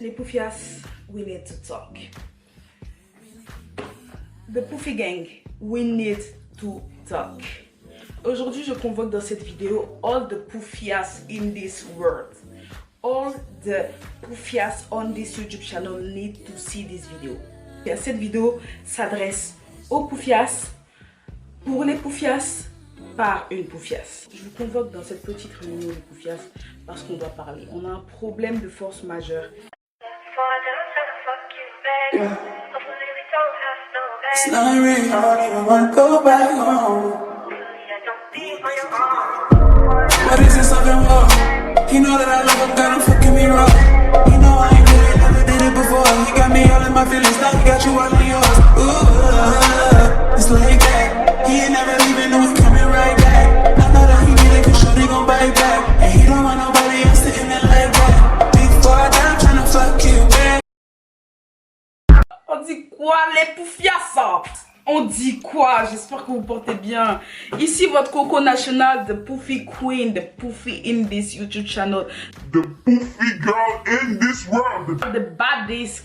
Les Poufias, we need to talk. The Poufy Gang, we need to talk. Aujourd'hui, je convoque dans cette vidéo all the Poufias in this world. All the Poufias on this YouTube channel need to see this video. Et cette vidéo s'adresse aux Poufias, pour les Poufias, par une Poufias. Je vous convoque dans cette petite réunion de Poufias parce qu'on doit parler. On a un problème de force majeure. It's not real, I don't even wanna go back home. What is this something wrong? He know that I love him, got him fucking me wrong. He know I ain't good, never did it before. He got me all in my feelings, now he got you all in yours. Ooh, it's like that. He ain't never leaving, no, he coming right back. I know that he need it, cause sure they gon' bite back. And he don't want nobody else sitting there like that. Big 4 down, tryna fuck you back. On dit quoi les Poufias? On dit quoi? J'espère que vous portez bien. Ici votre coco national, the Poufy Queen, the Poufy in this YouTube channel. The Poufy girl in this world. The baddest.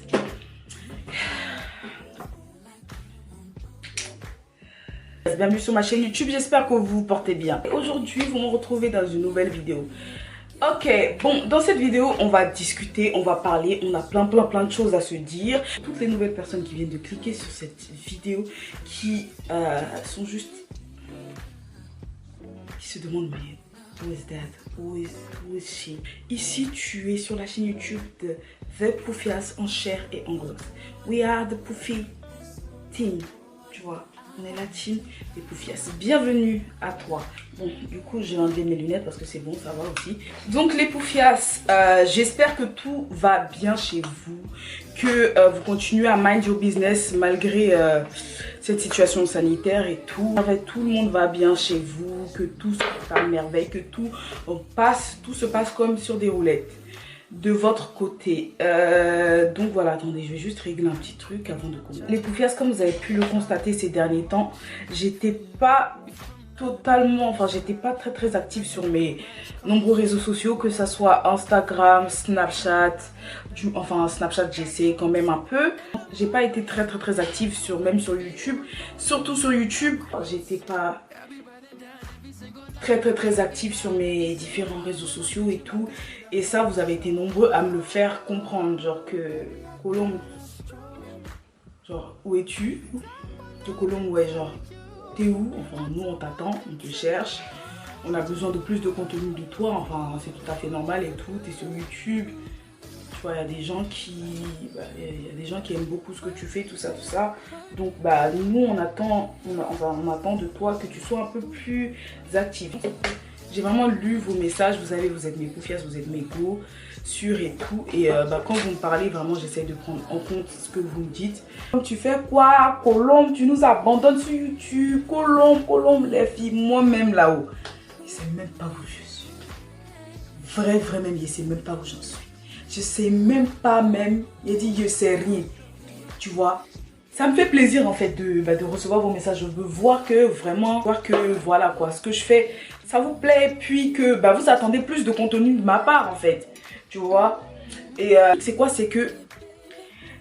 Bienvenue sur ma chaîne YouTube, j'espère que vous vous portez bien. Aujourd'hui, vous me retrouvez dans une nouvelle vidéo. Ok, bon, dans cette vidéo, on va discuter, on va parler, on a plein de choses à se dire. Toutes les nouvelles personnes qui viennent de cliquer sur cette vidéo, qui sont juste... qui se demandent, mais, who is that? Who is she? Ici, tu es sur la chaîne YouTube de The Poufias en chair et en os. We are the Poufy team, tu vois. On est la team des Poufias. Bienvenue à toi. Bon, du coup, j'ai enlevé mes lunettes parce que c'est bon, ça va aussi. Donc, les Poufias, j'espère que tout va bien chez vous. Que vous continuez à mind your business malgré cette situation sanitaire et tout. En fait, tout le monde va bien chez vous. Que tout se passe à merveille. Que tout se passe comme sur des roulettes. De votre côté. Donc voilà, attendez, je vais juste régler un petit truc avant de commencer. Les Poufias, comme vous avez pu le constater ces derniers temps, j'étais pas totalement, enfin j'étais pas très active sur mes nombreux réseaux sociaux, que ça soit Instagram, Snapchat, enfin Snapchat j'essaie quand même un peu. J'ai pas été très active même sur YouTube, surtout sur YouTube, j'étais pas très active sur mes différents réseaux sociaux et tout, et ça vous avez été nombreux à me le faire comprendre, genre que Colombe, genre où es-tu, que Colombe, ouais, genre t'es où, enfin nous on t'attend, on te cherche, on a besoin de plus de contenu de toi, enfin c'est tout à fait normal et tout, t'es sur YouTube, tu vois, il y a des gens qui aiment beaucoup ce que tu fais, tout ça, donc bah nous on attend de toi que tu sois un peu plus active. J'ai vraiment lu vos messages, vous êtes mes Poufias, vous êtes mes go, sûrs et tout, et bah quand vous me parlez, vraiment j'essaie de prendre en compte ce que vous me dites. Tu fais quoi, Colombe, tu nous abandonnes sur YouTube, Colombe, les filles, moi-même là-haut, je sais même pas où je suis, vrai même, je sais même pas où j'en suis. Je sais même pas il dit je sais rien, tu vois. Ça me fait plaisir en fait de recevoir vos messages, de voir que vraiment, voilà quoi, ce que je fais, ça vous plaît, puis que vous attendez plus de contenu de ma part en fait, tu vois. Et c'est quoi, c'est que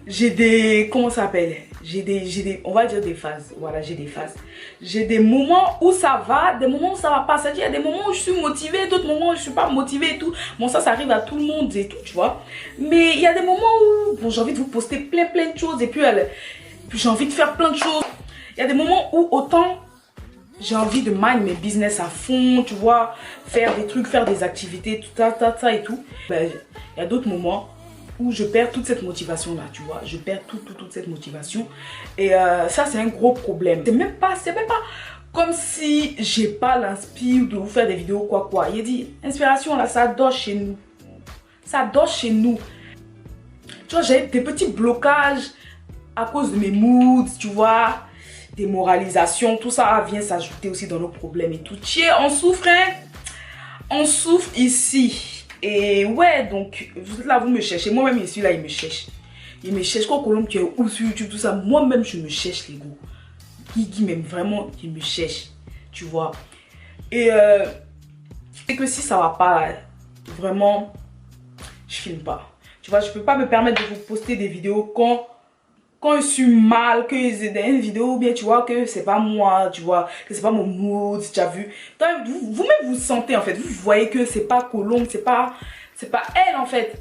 j'ai des, comment ça s'appelle, on va dire des phases, voilà, j'ai des phases. J'ai des moments où ça va, des moments où ça va pas. C'est-à-dire, il y a des moments où je suis motivée, d'autres moments où je suis pas motivée et tout. Bon, ça arrive à tout le monde et tout, tu vois. Mais il y a des moments où, bon, j'ai envie de vous poster plein de choses et puis j'ai envie de faire plein de choses. Il y a des moments où autant j'ai envie de mind mes business à fond, tu vois, faire des trucs, faire des activités, tout ça et tout. Il y a d'autres moments où je perds toute cette motivation là, tu vois, je perds toute cette motivation, et ça c'est un gros problème. C'est même pas comme si j'ai pas l'inspiration de vous faire des vidéos quoi. Il dit inspiration là, ça dort chez nous, tu vois. J'ai des petits blocages à cause de mes moods, tu vois, démoralisation, tout ça vient s'ajouter aussi dans nos problèmes et tout. Tiens, on souffre, hein, on souffre ici. Et ouais, donc, vous êtes là, vous me cherchez. Moi-même, je suis là, il me cherche. Quand Colombe, tu es où sur YouTube, tout ça. Moi-même, je me cherche, les gars. Qui m'aime vraiment, il me cherche. Tu vois. Et c'est que si ça va pas, vraiment, je filme pas. Tu vois, je peux pas me permettre de vous poster des vidéos quand je suis mal, que c'est une vidéo ou bien tu vois que c'est pas moi, tu vois, que c'est pas mon mood, tu as vu. Vous-même vous sentez en fait, vous voyez que c'est pas Colombe, c'est pas elle en fait.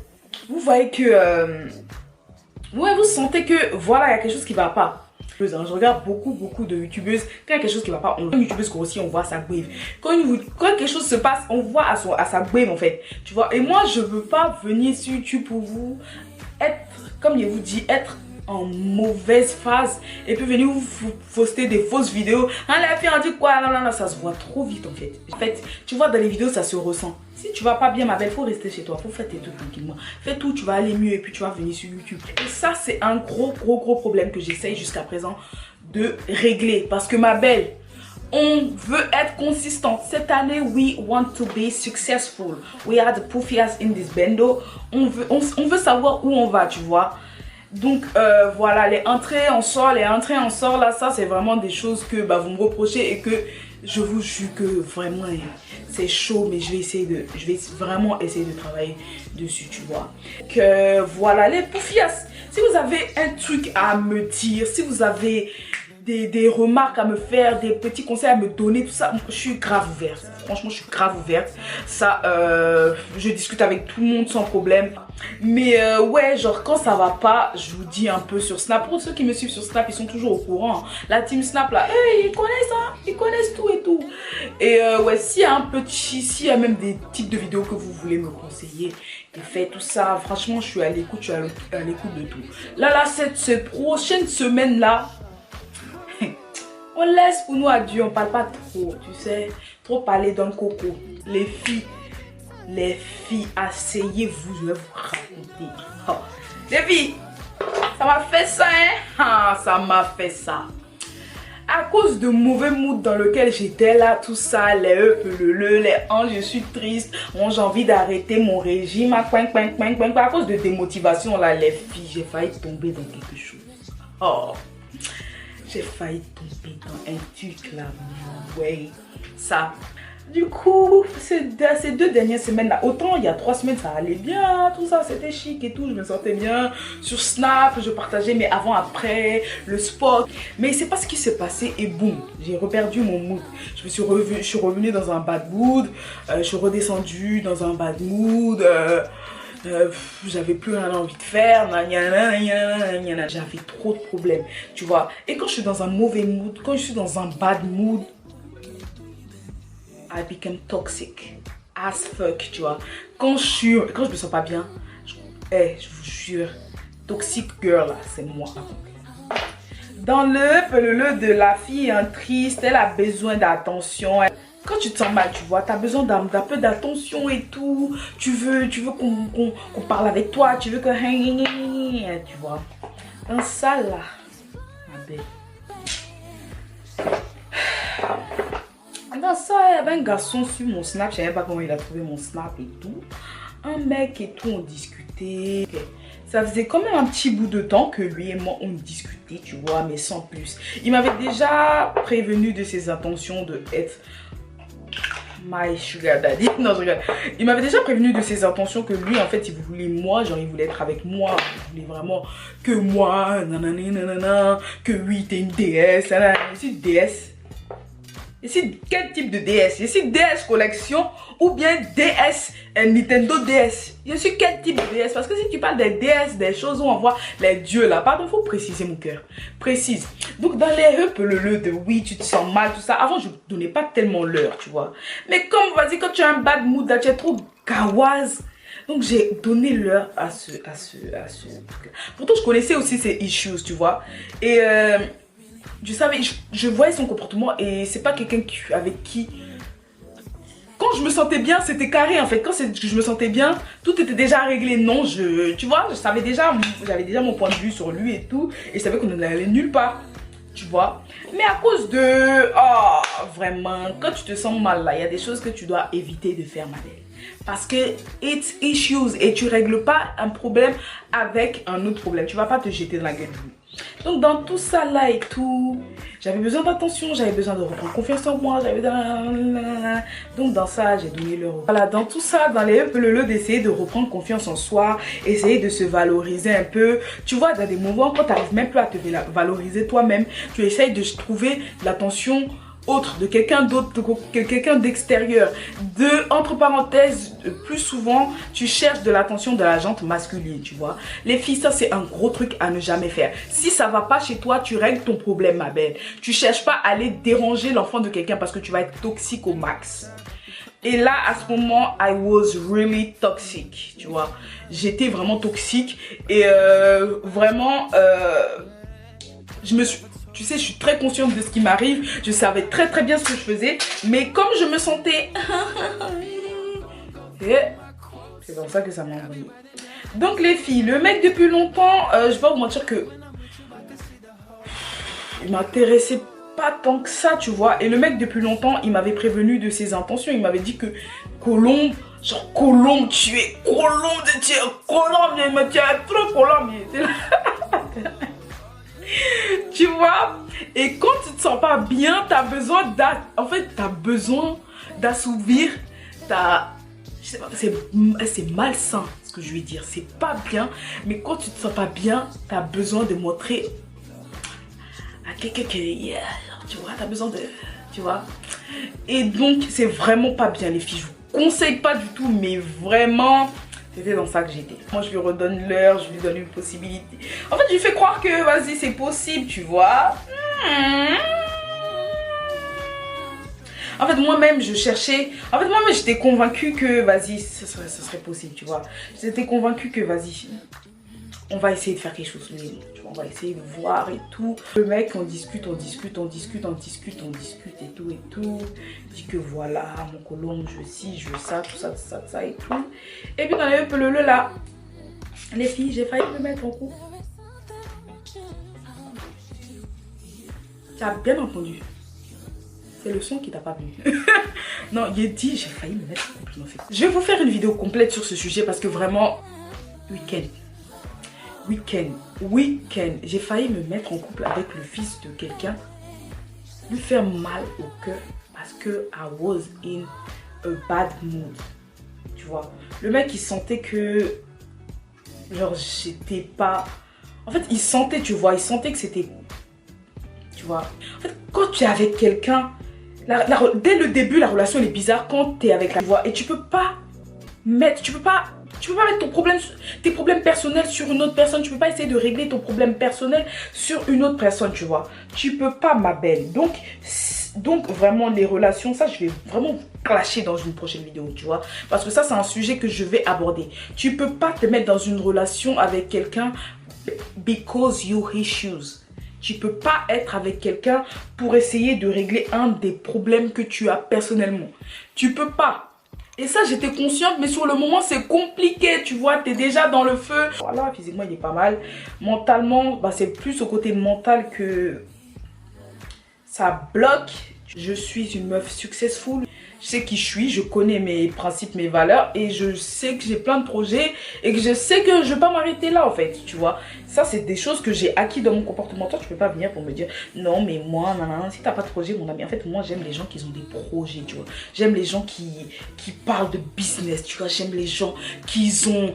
Vous voyez que, vous sentez que voilà, il y a quelque chose qui va pas. Je regarde beaucoup de youtubeuses. Quand il y a quelque chose qui va pas, on voit une youtubeuse grossit, on voit sa brave. Quand quelque chose se passe, on voit à sa brave en fait. Tu vois, et moi je veux pas venir sur YouTube pour vous être, comme je vous dis, être en mauvaise phase et puis venir vous poster des fausses vidéos. Ah, la fille a dit quoi? Non, ça se voit trop vite en fait. En fait, tu vois, dans les vidéos, ça se ressent. Si tu vas pas bien, ma belle, faut rester chez toi, faut faire tes trucs tranquillement. Fais tout, tu vas aller mieux et puis tu vas venir sur YouTube. Et ça, c'est un gros problème que j'essaye jusqu'à présent de régler. Parce que ma belle, on veut être consistante. Cette année, we want to be successful. We are the poofias in this bando. On veut savoir où on va, tu vois. Donc voilà, les entrées en sort, là, ça c'est vraiment des choses que vous me reprochez et que je vous jure que vraiment c'est chaud, mais je vais vraiment essayer de travailler dessus, tu vois. Que voilà, les poufias, si vous avez un truc à me dire, si vous avez des remarques à me faire, des petits conseils à me donner, tout ça, je suis grave ouverte. Franchement, je suis grave ouverte. Ça, je discute avec tout le monde sans problème. Mais ouais, genre quand ça va pas, je vous dis un peu sur Snap. Pour ceux qui me suivent sur Snap, ils sont toujours au courant. La team Snap là, hey, ils connaissent ça, ils connaissent tout et tout. Et ouais, s'il y a même des types de vidéos que vous voulez me conseiller, et faites tout ça. Franchement, je suis à l'écoute, de tout. Là, cette prochaine semaine là, on laisse pour nous à Dieu, on parle pas trop, tu sais. Trop parler dans le coco. Les filles, asseyez-vous, je vais vous raconter. Oh. Les filles, ça m'a fait ça, hein? Ah, ça m'a fait ça. À cause de mauvais mood dans lequel j'étais là, tout ça, les hanches, je suis triste, j'ai envie d'arrêter mon régime, à cause de démotivation là, les filles, j'ai failli tomber dans quelque chose. Oh. J'ai failli tomber dans un truc là, ouais, ça. Du coup, ces 2 dernières semaines là, autant il y a 3 semaines ça allait bien, tout ça c'était chic et tout, je me sentais bien. Sur Snap, je partageais mes avant-après, le sport. Mais c'est pas ce qui s'est passé et boum, j'ai reperdu mon mood. Je suis revenue dans un bad mood, je suis redescendue dans un bad mood. J'avais plus rien envie de faire, j'avais trop de problèmes, tu vois. Et quand je suis dans un mauvais mood, quand je suis dans un bad mood, I become toxic as fuck, tu vois. Quand je me sens pas bien, je vous jure, toxic girl là, c'est moi. Dans le de la fille triste, elle a besoin d'attention. Quand tu te sens mal, tu vois, tu as besoin d'un peu d'attention et tout. Tu veux qu'on parle avec toi. Tu veux que... Tu vois. Dans ça, là, ma belle. Dans ça, il y avait un garçon sur mon Snap. Je ne savais pas comment il a trouvé mon Snap et tout. Un mec et tout, on discutait. Ça faisait quand même un petit bout de temps que lui et moi on discutait, tu vois, mais sans plus. Il m'avait déjà prévenu de ses intentions de être... my sugar daddy. Non, je regarde. Il m'avait déjà prévenu de ses intentions que lui, en fait, il voulait moi, genre il voulait être avec moi. Il voulait vraiment que moi, nanana, que oui, t'es une déesse. Je suis déesse. Et c'est quel type de DS? Je suis DS collection ou bien DS Nintendo DS? Je suis quel type de DS? Parce que si tu parles des DS, des choses où on voit les dieux là, pardon, faut préciser mon cœur. Précise. Donc dans les le de oui, tu te sens mal, tout ça. Avant, je donnais pas tellement l'heure, tu vois. Mais comme, vas-y, quand tu as un bad mood, là, tu es trop gawaze. Donc j'ai donné l'heure à ce Pourtant, je connaissais aussi ses issues, tu vois. Et je savais, je voyais son comportement et c'est pas quelqu'un avec qui... Quand je me sentais bien, c'était carré en fait. Quand je me sentais bien, tout était déjà réglé. Non, tu vois, j'avais déjà mon point de vue sur lui et tout. Et je savais qu'on n'allait nulle part, tu vois. Mais à cause de... Oh, vraiment, quand tu te sens mal là, il y a des choses que tu dois éviter de faire, ma belle. Parce que it's issues et tu règles pas un problème avec un autre problème. Tu vas pas te jeter dans la gueule de lui. Donc dans tout ça là et tout, j'avais besoin d'attention, j'avais besoin de reprendre confiance en moi, j'avais besoin... Donc dans ça, j'ai donné le... Voilà, dans tout ça, dans les d'essayer de reprendre confiance en soi, essayer de se valoriser un peu. Tu vois, dans des moments quand tu n'arrives même plus à te valoriser toi-même, tu essayes de trouver l'attention autre, de quelqu'un d'autre, de quelqu'un d'extérieur. Entre parenthèses, plus souvent, tu cherches de l'attention de la gente masculine, tu vois. Les filles, ça c'est un gros truc à ne jamais faire. Si ça va pas chez toi, tu règles ton problème, ma belle. Tu cherches pas à aller déranger l'enfant de quelqu'un parce que tu vas être toxique au max. Et là, à ce moment, I was really toxic, tu vois. J'étais vraiment toxique et vraiment, je me suis... Tu sais, je suis très consciente de ce qui m'arrive. Je savais très très bien ce que je faisais. Mais comme je me sentais... c'est comme ça que ça m'a envoyé. Donc les filles, le mec depuis longtemps, je vais pas vous mentir que... il m'intéressait pas tant que ça, tu vois. Et le mec depuis longtemps, il m'avait prévenu de ses intentions. Il m'avait dit que Colombe, genre Colombe, tu es Colombe, tu es Colombe, mais tu es trop Colombe. Tu vois, et quand tu te sens pas bien, tu as besoin d'assouvir ta... Je sais pas, c'est malsain ce que je vais dire, c'est pas bien, mais quand tu te sens pas bien, tu as besoin de montrer à quelqu'un que, yeah, tu vois, tu as besoin de... Tu vois, et donc c'est vraiment pas bien les filles, je vous conseille pas du tout, mais vraiment... C'était dans ça que j'étais. Moi, je lui redonne l'heure, je lui donne une possibilité. En fait, je lui fais croire que, vas-y, c'est possible, tu vois. En fait, moi-même, je cherchais... En fait, moi-même, j'étais convaincue que, vas-y, ce serait possible, tu vois. J'étais convaincue que, vas-y, on va essayer de faire quelque chose, lui. Tu vois, on va essayer de voir et tout. Le mec, on discute et tout. Il dit que voilà, mon Colombe, je veux ci, je veux ça, tout ça et tout. Et puis dans les peu là, les filles, j'ai failli me mettre en couple. Tu as bien entendu. C'est le son qui t'a pas vu. Non, il a dit, j'ai failli me mettre en couple, en fait. Je vais vous faire une vidéo complète sur ce sujet parce que vraiment, week-end, j'ai failli me mettre en couple avec le fils de quelqu'un, lui faire mal au cœur parce que I was in a bad mood, tu vois. Le mec, il sentait que, genre, j'étais pas... En fait, il sentait, tu vois, il sentait que c'était... Tu vois. En fait, quand tu es avec quelqu'un, dès le début, la relation elle est bizarre quand tu es avec la voix et tu peux pas mettre tes problèmes personnels sur une autre personne. Tu peux pas essayer de régler ton problème personnel sur une autre personne, tu vois. Tu peux pas, ma belle. Donc vraiment, les relations, ça, je vais vraiment vous clasher dans une prochaine vidéo, tu vois. Parce que ça, c'est un sujet que je vais aborder. Tu peux pas te mettre dans une relation avec quelqu'un because you issues. Tu peux pas être avec quelqu'un pour essayer de régler un des problèmes que tu as personnellement. Tu peux pas. Et ça, j'étais consciente, mais sur le moment, c'est compliqué, tu vois, t'es déjà dans le feu. Voilà, physiquement, il est pas mal. Mentalement, bah, c'est plus au côté mental que ça bloque. Je suis une meuf successful. Je sais qui je suis, je connais mes principes, mes valeurs et je sais que j'ai plein de projets et que je sais que je ne vais pas m'arrêter là en fait, tu vois. Ça, c'est des choses que j'ai acquis dans mon comportement. Toi, tu peux pas venir pour me dire non, mais moi, nanana, si tu n'as pas de projet, mon ami. En fait, moi, j'aime les gens qui ont des projets, tu vois. J'aime les gens qui parlent de business, tu vois. J'aime les gens qui ont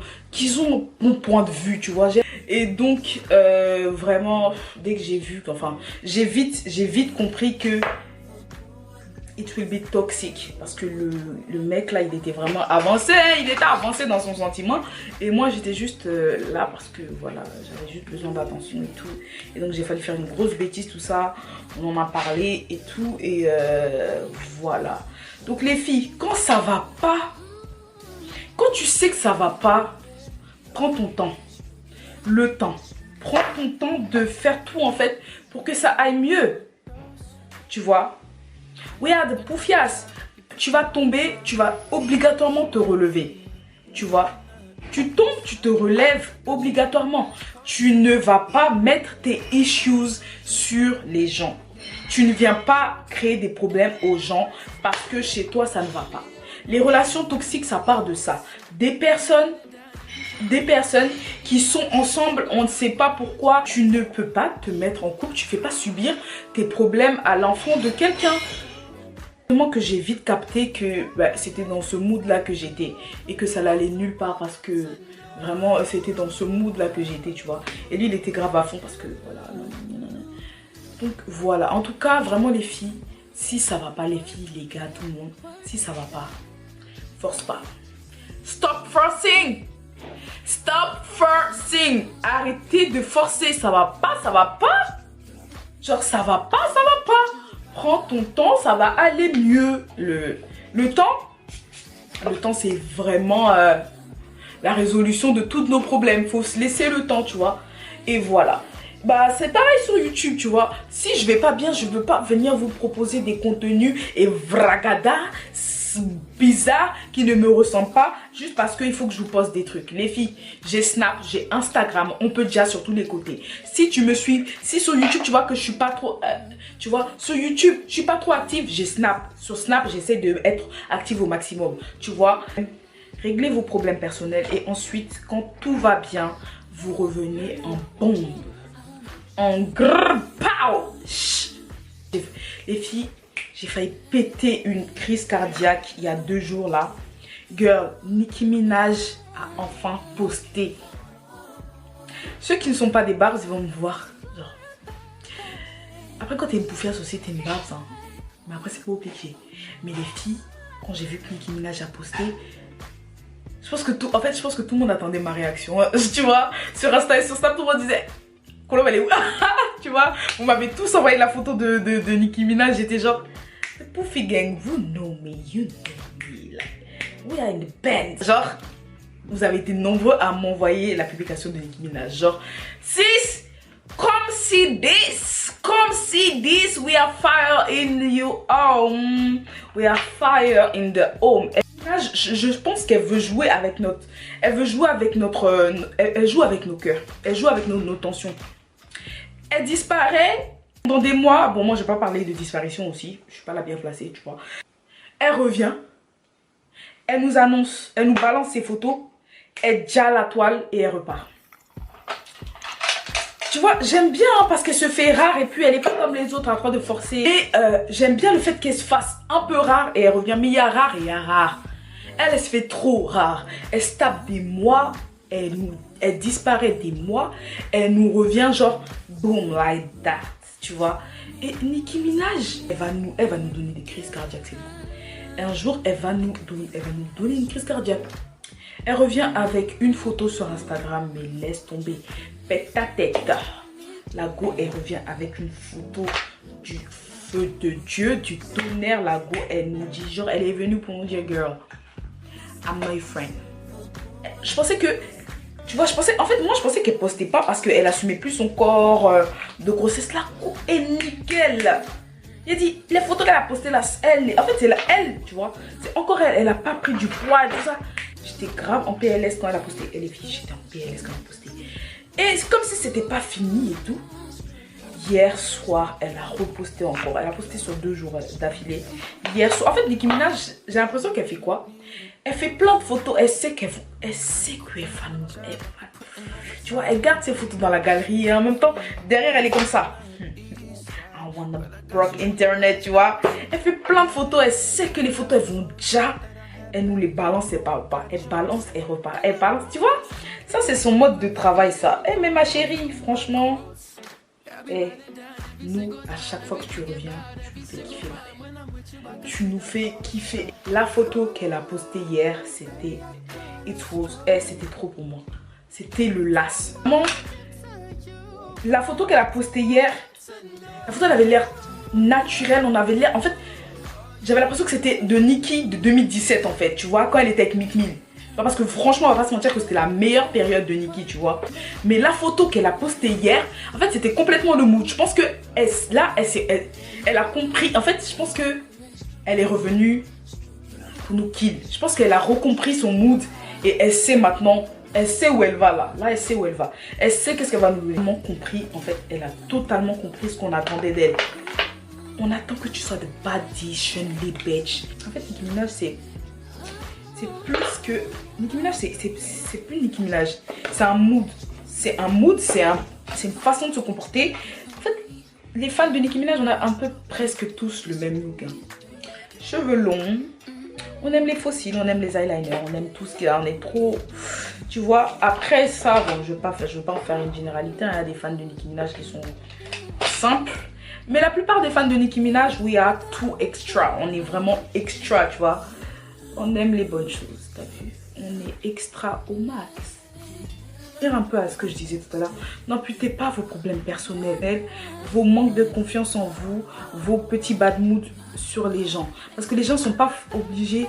mon point de vue, tu vois. Et donc, vraiment, dès que j'ai vu, enfin, j'ai vite compris que it will be toxic parce que le mec là il était vraiment avancé, dans son sentiment et moi j'étais juste là parce que voilà, j'avais juste besoin d'attention et tout, et donc j'ai fallu faire une grosse bêtise, tout ça, on en a parlé et tout, et voilà. Donc les filles, quand ça va pas, quand tu sais que ça va pas, prends ton temps, prends ton temps de faire tout en fait pour que ça aille mieux, tu vois. Regarde, Poufias, tu vas tomber, tu vas obligatoirement te relever. Tu vois, tu tombes, tu te relèves obligatoirement. Tu ne vas pas mettre tes issues sur les gens. Tu ne viens pas créer des problèmes aux gens parce que chez toi, ça ne va pas. Les relations toxiques, ça part de ça. Des personnes des personnes qui sont ensemble, on ne sait pas pourquoi. Tu ne peux pas te mettre en couple, tu ne fais pas subir tes problèmes à l'enfant de quelqu'un. Que j'ai vite capté que c'était dans ce mood là que j'étais et que ça n'allait nulle part parce que vraiment c'était dans ce mood là que j'étais, tu vois. Et lui il était grave à fond parce que voilà. Donc voilà, en tout cas vraiment les filles, si ça va pas, les filles, les gars, tout le monde, si ça va pas, force pas. Stop forcing. Stop forcing. Arrêtez de forcer, ça va pas, ça va pas. Genre ça va pas, ça va pas. Prends ton temps, ça va aller mieux. Le temps c'est vraiment la résolution de tous nos problèmes. Faut se laisser le temps, tu vois. Et voilà. Bah c'est pareil sur YouTube, tu vois. Si je vais pas bien, je veux pas venir vous proposer des contenus et vragada bizarres qui ne me ressemblent pas juste parce qu'il faut que je vous poste des trucs. Les filles, j'ai Snap, j'ai Instagram, on peut déjà sur tous les côtés. Si tu me suis, si sur YouTube tu vois que je suis pas trop tu vois, sur YouTube je suis pas trop active, j'ai Snap. Sur Snap j'essaie d'être active au maximum, tu vois. Réglez vos problèmes personnels et ensuite quand tout va bien, vous revenez en bombe, en grrr pow. Les filles, j'ai failli péter une crise cardiaque il y a 2 jours là. Girl, Nicki Minaj a enfin posté. Ceux qui ne sont pas des barbes, ils vont me voir. Genre. Après, quand t'es une bouffière aussi, t'es une barbe. Hein. Mais après, c'est pas compliqué. Mais les filles, quand j'ai vu que Nicki Minaj a posté, je pense que tout le monde attendait ma réaction. Tu vois, sur Insta et sur Snap, tout le monde disait Colombe, elle est où? Tu vois, vous m'avez tous envoyé la photo de Nicki Minaj. J'étais genre, Poufy gang, vous know me, you know me. Like, we are in the band. Genre, vous avez été nombreux à m'envoyer la publication de Nicki Minaj. Genre, sis, come see this, we are fire in your home. We are fire in the home. Je pense qu'elle veut jouer avec notre... Elle veut jouer avec notre... Elle joue avec nos cœurs. Elle joue avec nos tensions. Elle disparaît dans des mois. Bon, moi, je vais pas parler de disparition aussi. Je suis pas là bien placée, tu vois. Elle revient. Elle nous annonce. Elle nous balance ses photos. Elle gèle la toile et elle repart. Tu vois, j'aime bien hein, parce qu'elle se fait rare et puis elle est pas comme les autres en train de forcer. Et j'aime bien le fait qu'elle se fasse un peu rare et elle revient. Mais il y a rare et il y a rare. Elle se fait trop rare. Elle se tape des mois. Elle disparaît des mois. Elle nous revient genre boom like that. Tu vois. Et Nicki Minaj, elle va nous donner des crises cardiaques. C'est bon. Un jour, elle va nous donner une crise cardiaque. Elle revient avec une photo sur Instagram. Mais laisse tomber. Pète ta tête. La go, elle revient avec une photo du feu de Dieu, du tonnerre. La go, elle nous dit genre, elle est venue pour nous dire girl, I'm my friend. Je pensais que, tu vois, je pensais qu'elle postait pas parce qu'elle assumait plus son corps de grossesse. La go est nickel. Il a dit, les photos qu'elle a postées là, en fait c'est elle, tu vois. C'est encore elle a pas pris du poids et tout ça. J'étais grave en PLS quand elle a posté. Elle est fille, j'étais en PLS quand elle a posté. Et c'est comme si c'était pas fini et tout. Hier soir, elle a reposté encore. Elle a posté sur 2 jours d'affilée. Hier soir, en fait, Nicki Minaj, j'ai l'impression qu'elle fait quoi? Elle fait plein de photos. Elle sait que tu vois, elle garde ses photos dans la galerie et en même temps, derrière, elle est comme ça. I wanna broke internet, tu vois. Elle fait plein de photos. Elle sait que les photos, elles vont déjà. Elle nous les balance, elle parle pas. Elle balance, elle repart. Elle balance, tu vois. Ça, c'est son mode de travail, ça. Eh, mais ma chérie, franchement. Eh, nous, à chaque fois que tu reviens, tu nous fais kiffer. Tu nous fais kiffer. La photo qu'elle a postée hier, c'était... c'était trop pour moi. C'était le las. Vraiment, la photo qu'elle a postée hier, la photo, elle avait l'air naturelle. On avait l'air... En fait... J'avais l'impression que c'était de Nicki de 2017 en fait, tu vois, quand elle était avec Mick Mill. Parce que franchement, on va pas se mentir que c'était la meilleure période de Nicki, tu vois. Mais la photo qu'elle a postée hier, en fait, c'était complètement le mood. Je pense que elle a compris. En fait, je pense que elle est revenue pour nous kill. Je pense qu'elle a recompris son mood et elle sait maintenant, elle sait où elle va là. Là, elle sait où elle va. Elle sait qu'est-ce qu'elle va nous donner. Elle a compris, en fait, elle a totalement compris ce qu'on attendait d'elle. On attend que tu sois de bad dish, bitch. En fait, Nicki Minaj, c'est c'est plus que... Nicki Minaj, c'est plus Nicki Minaj. C'est un mood. C'est un mood, c'est une façon de se comporter. En fait, les fans de Nicki Minaj, on a un peu presque tous le même look. Hein. Cheveux longs. On aime les fossiles, on aime les eyeliners, on aime tout ce qu'il y a. On est trop... Tu vois, après ça, bon, je veux pas en faire une généralité. Il y a des fans de Nicki Minaj qui sont simples. Mais la plupart des fans de Nicki Minaj, we are too extra. On est vraiment extra, tu vois. On aime les bonnes choses, t'as vu. On est extra au max. Un peu à ce que je disais tout à l'heure. N'imputez pas vos problèmes personnels, vos manques de confiance en vous, vos petits bad moods sur les gens. Parce que les gens ne sont pas obligés...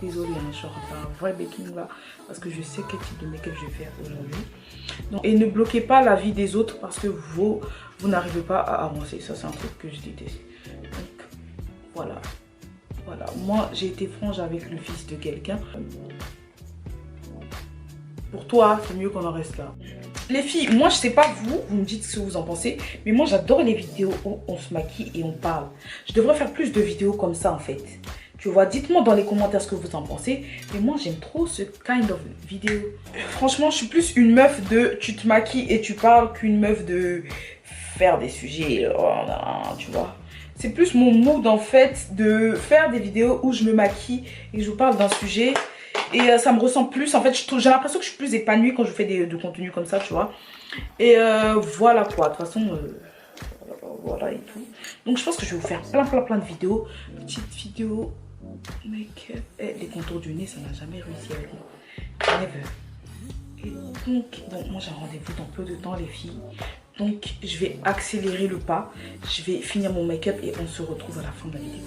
Désolée, hein, je refais un vrai baking là. Parce que je sais quel type de make-up je vais faire aujourd'hui. Et ne bloquez pas la vie des autres parce que vous n'arrivez pas à avancer. Ça, c'est un truc que je déteste. Donc, voilà. Voilà. Moi, j'ai été franche avec le fils de quelqu'un. Pour toi, c'est mieux qu'on en reste là. Les filles, moi je sais pas vous me dites ce que vous en pensez, mais moi j'adore les vidéos où on se maquille et on parle. Je devrais faire plus de vidéos comme ça en fait. Tu vois, dites-moi dans les commentaires ce que vous en pensez. Mais moi j'aime trop ce kind of vidéo. Franchement, je suis plus une meuf de tu te maquilles et tu parles qu'une meuf de faire des sujets, tu vois. C'est plus mon mood en fait de faire des vidéos où je me maquille et je vous parle d'un sujet. Et ça me ressemble plus, en fait, j'ai l'impression que je suis plus épanouie quand je fais du contenu comme ça, tu vois. Et voilà quoi, de toute façon, voilà et tout. Donc je pense que je vais vous faire plein de vidéos. Petites vidéos, make-up. Les contours du nez, ça n'a jamais réussi avec moi. Never. Et donc, moi j'ai un rendez-vous dans peu de temps les filles. Donc je vais accélérer le pas. Je vais finir mon make-up et on se retrouve à la fin de la vidéo.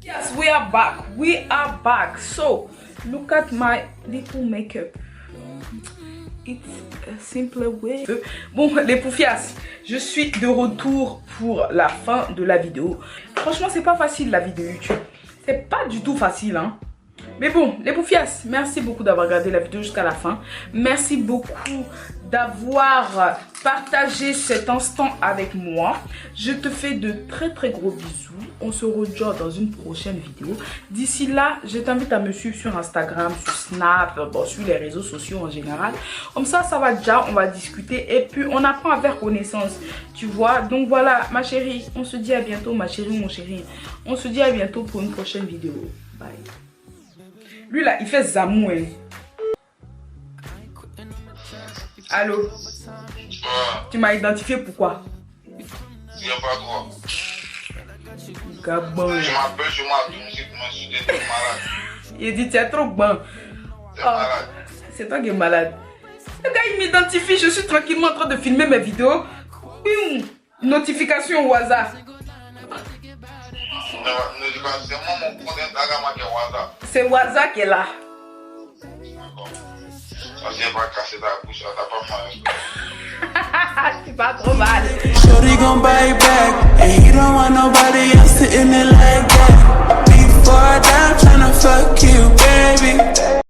Yes, we are back. We are back. So, look at my little makeup. It's a simpler way. Bon, les poufias, je suis de retour pour la fin de la vidéo. Franchement, c'est pas facile la vidéo YouTube. C'est pas du tout facile, hein. Mais bon, les poufias, merci beaucoup d'avoir regardé la vidéo jusqu'à la fin. Merci beaucoup d'avoir partagé cet instant avec moi. Je te fais de très gros bisous. On se rejoint dans une prochaine vidéo. D'ici là, je t'invite à me suivre sur Instagram, sur Snap, bon, sur les réseaux sociaux en général. Comme ça va déjà, on va discuter et puis on apprend à faire connaissance, tu vois. Donc voilà, ma chérie, on se dit à bientôt, ma chérie, mon chéri. On se dit à bientôt pour une prochaine vidéo. Bye. Lui là, il fait zamou, hein. Allô? Tu m'as identifié pourquoi? Il n'y a pas quoi. Gabon. Je m'appelle, c'est pour m'insulter, t'es malade. Il dit, tu es trop bon. T'es malade. C'est toi qui es malade. Le gars, il m'identifie, je suis tranquillement en train de filmer mes vidéos. Notification au hasard. C'est moi mon problème d'Agama qui est Waza. C'est Waza qui est là. D'accord. Ça c'est pas casser ta bouche, ça t'a pas mal. C'est pas trop mal. Shorty gon' buy it back, and he don't want nobody else sitting there like that.